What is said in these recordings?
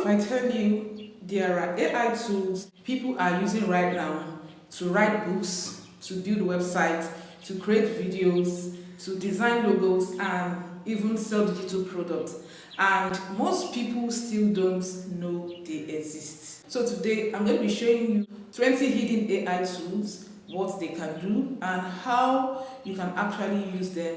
I tell you there are AI tools people are using right now to write books, to build websites, to create videos, to design logos, and even sell digital products. And most people still don't know they exist. So today I'm going to be showing you 20 hidden AI tools, what they can do, and how you can actually use them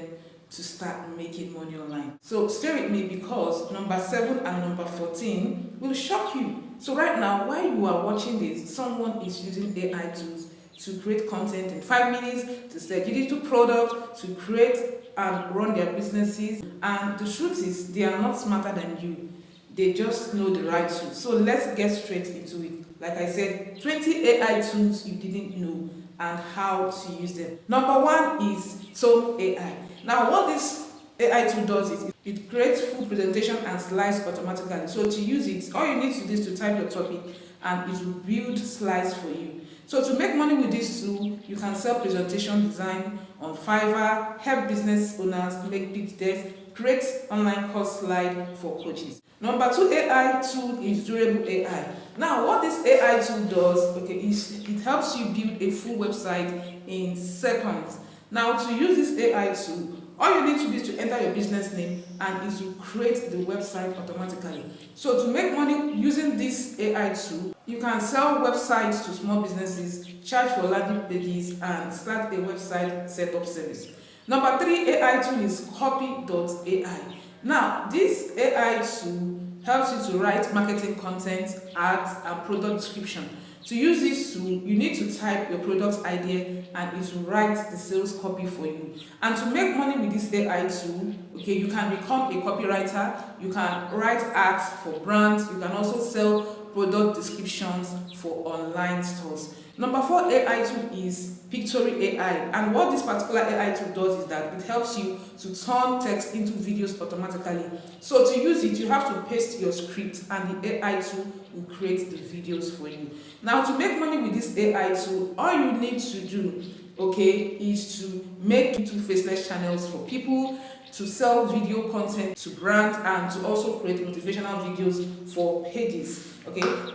to start making money online. So stay with me because number 7 and number 14 will shock you. So right now, while you are watching this, someone is using AI tools to create content in 5 minutes, to sell digital products, to create and run their businesses. And the truth is, they are not smarter than you. They just know the right tools. So let's get straight into it. Like I said, 20 AI tools you didn't know and how to use them. Number 1 is Tone AI. Now, what this AI tool does is it creates full presentation and slides automatically. So to use it, all you need to do is to type your topic and it will build slides for you. So to make money with this tool, you can sell presentation design on Fiverr, help business owners make pitch decks, create online course slide for coaches. Number 2 AI tool is Durable AI. Now, what this AI tool does, is it helps you build a full website in seconds. Now, to use this AI tool, all you need to do is to enter your business name and it will create the website automatically. So to make money using this AI tool, you can sell websites to small businesses, charge for landing pages, and start a website setup service. Number 3 AI tool is Copy.ai. Now, this AI tool helps you to write marketing content, ads, and product description. To use this tool, you need to type your product idea and it will write the sales copy for you. And to make money with this AI tool, you can become a copywriter, you can write ads for brands, you can also sell product descriptions for online stores. Number 4 AI tool is Pictory AI, and what this particular AI tool does is that it helps you to turn text into videos automatically. So to use it, you have to paste your script and the AI tool will create the videos for you. Now, to make money with this AI tool, all you need to do, is to make YouTube faceless channels for people, to sell video content to brands, and to also create motivational videos for pages.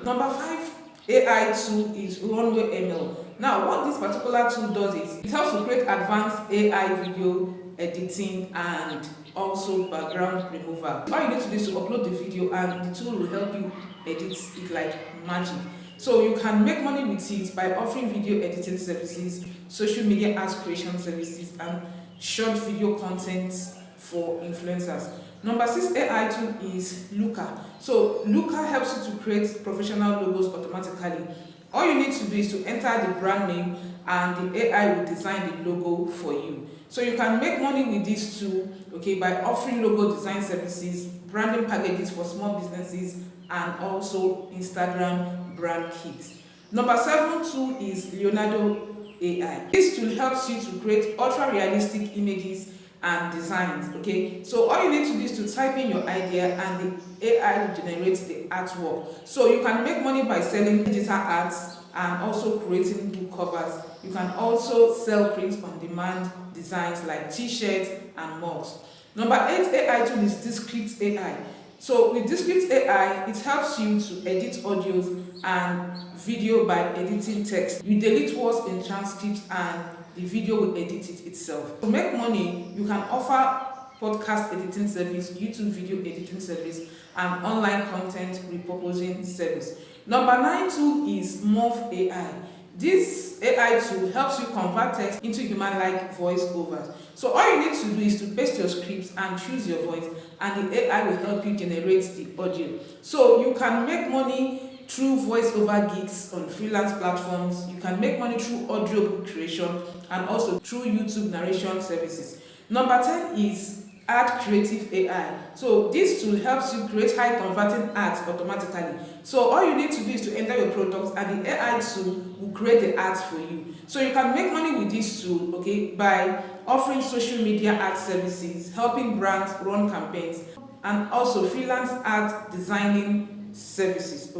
Number 5 AI tool is Runway ML. Now, what this particular tool does is it helps to create advanced AI video editing and also background removal. All you need to do is to upload the video and the tool will help you edit it like magic. So you can make money with it by offering video editing services, social media ads creation services, and short video content for influencers. Number 6 AI tool is Looker. So Looker helps you to create professional logos automatically. All you need to do is to enter the brand name and the AI will design the logo for you. So you can make money with this tool, by offering logo design services, branding packages for small businesses, and also Instagram brand kits. Number 7 tool is Leonardo AI. This tool helps you to create ultra realistic images and designs. So all you need to do is to type in your idea and the AI will generate the artwork. So you can make money by selling digital arts and also creating book covers. You can also sell print on demand designs like t-shirts and mugs. Number 8 AI tool is Descript AI. So with Descript AI, it helps you to edit audios and video by editing text. You delete words in transcripts and the video will edit it itself. To make money, you can offer podcast editing service, YouTube video editing service, and online content repurposing service. Number 9 tool is Morph AI. This AI tool helps you convert text into human-like voiceovers. So all you need to do is to paste your scripts and choose your voice, and the AI will help you generate the audio. So you can make money through voiceover gigs on freelance platforms. You can make money through audiobook creation and also through YouTube narration services. Number 10 is Ad Creative AI. So this tool helps you create high converting ads automatically. So all you need to do is to enter your products and the AI tool will create the ads for you. So you can make money with this tool, by offering social media ad services, helping brands run campaigns, and also freelance ad designing services.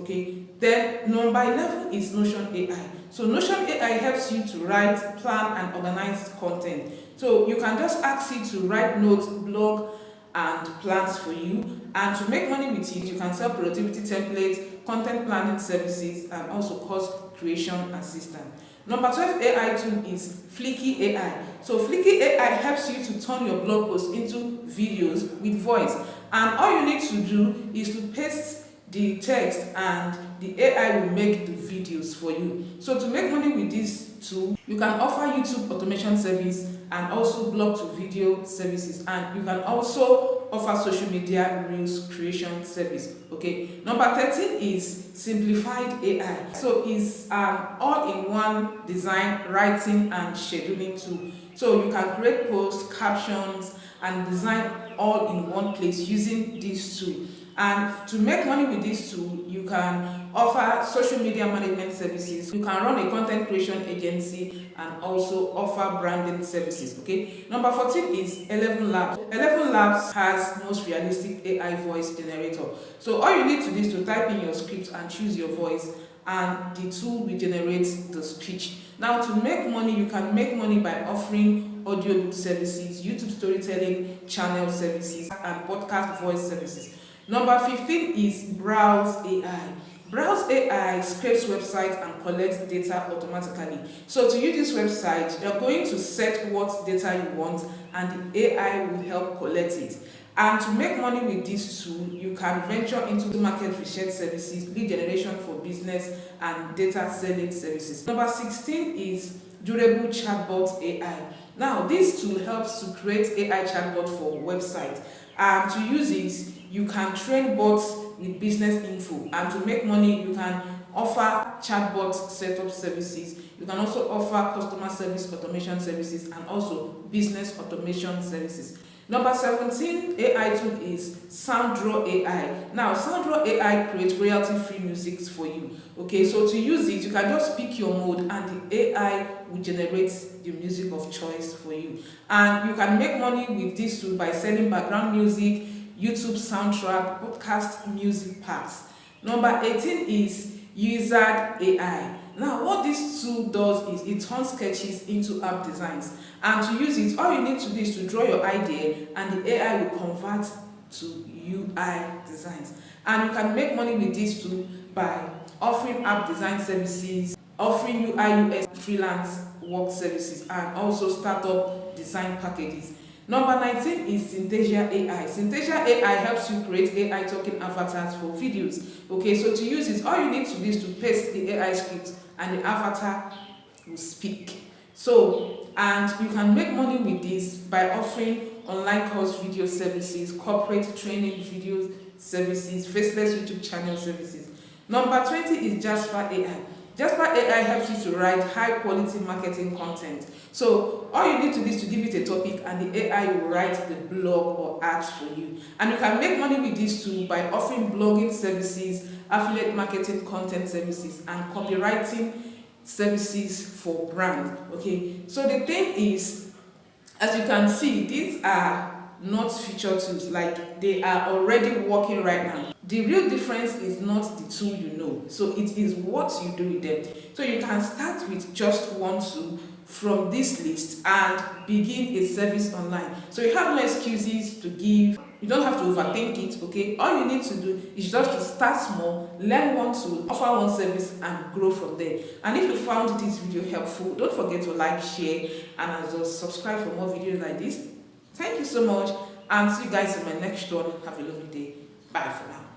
Then number 11 is Notion AI. So Notion AI helps you to write, plan, and organize content. So you can just ask it to write notes, blog, and plans for you. And to make money with it, you can sell productivity templates, content planning services, and also course creation assistant. Number 12 AI tool is Flicky AI. So Flicky AI helps you to turn your blog posts into videos with voice. And all you need to do is to paste the text and the AI will make the videos for you. So to make money with this tool, you can offer YouTube automation service and also blog to video services, and you can also offer social media reels creation service. Okay, number 13 is Simplified AI. So it's an all-in-one design, writing and scheduling tool. So you can create posts, captions and design all in one place using this tool. And to make money with this tool, you can offer social media management services, you can run a content creation agency, and also offer branding services. Okay. Number 14 is 11 Labs. 11 Labs has most realistic AI voice generator. So all you need to do is to type in your script and choose your voice, and the tool will generate the speech. Now, to make money, you can make money by offering audiobook services, YouTube storytelling channel services, and podcast voice services. Number 15 is Browse AI. Browse AI scrapes websites and collects data automatically. So to use this website, you're going to set what data you want and the AI will help collect it. And to make money with this tool, you can venture into the market research services, lead generation for business, and data selling services. Number 16 is Durable Chatbot AI. Now, this tool helps to create AI chatbot for websites. And to use it, you can train bots with business info, and to make money, you can offer chatbot setup services. You can also offer customer service automation services and also business automation services. Number 17 AI tool is SoundDraw AI. Now, SoundDraw AI creates royalty-free music for you. Okay, so to use it, you can just pick your mode and the AI will generate the music of choice for you. And you can make money with this tool by selling background music, YouTube soundtrack, podcast music packs. Number 18 is Usered AI. Now, what this tool does is it turns sketches into app designs. And to use it, all you need to do is to draw your idea and the AI will convert to UI designs. And you can make money with this tool by offering app design services, offering UI UX freelance work services, and also startup design packages. Number 19 is Synthesia AI. Synthesia AI helps you create AI talking avatars for videos. Okay, so to use it, all you need to do is to paste the AI script and the avatar will speak. So, and you can make money with this by offering online course video services, corporate training video services, faceless YouTube channel services. Number 20 is Jasper AI. Jasper AI helps you to write high quality marketing content. So all you need to do is to give it a topic and the AI will write the blog or ads for you. And you can make money with this tool by offering blogging services, affiliate marketing content services, and copywriting services for brand. Okay, so the thing is, as you can see, these are not feature tools, like they are already working right now. The real difference is not the tool you know, so it is what you do with them. So you can start with just one tool from this list and begin a service online. So you have no excuses to give. You don't have to overthink it. Okay, all you need to do is just to start small, learn one tool, offer one service, and grow from there. And if you found this video helpful, don't forget to like, share, and also subscribe for more videos like this. Thank you so much, and see you guys in my next one. Have a lovely day. Bye for now.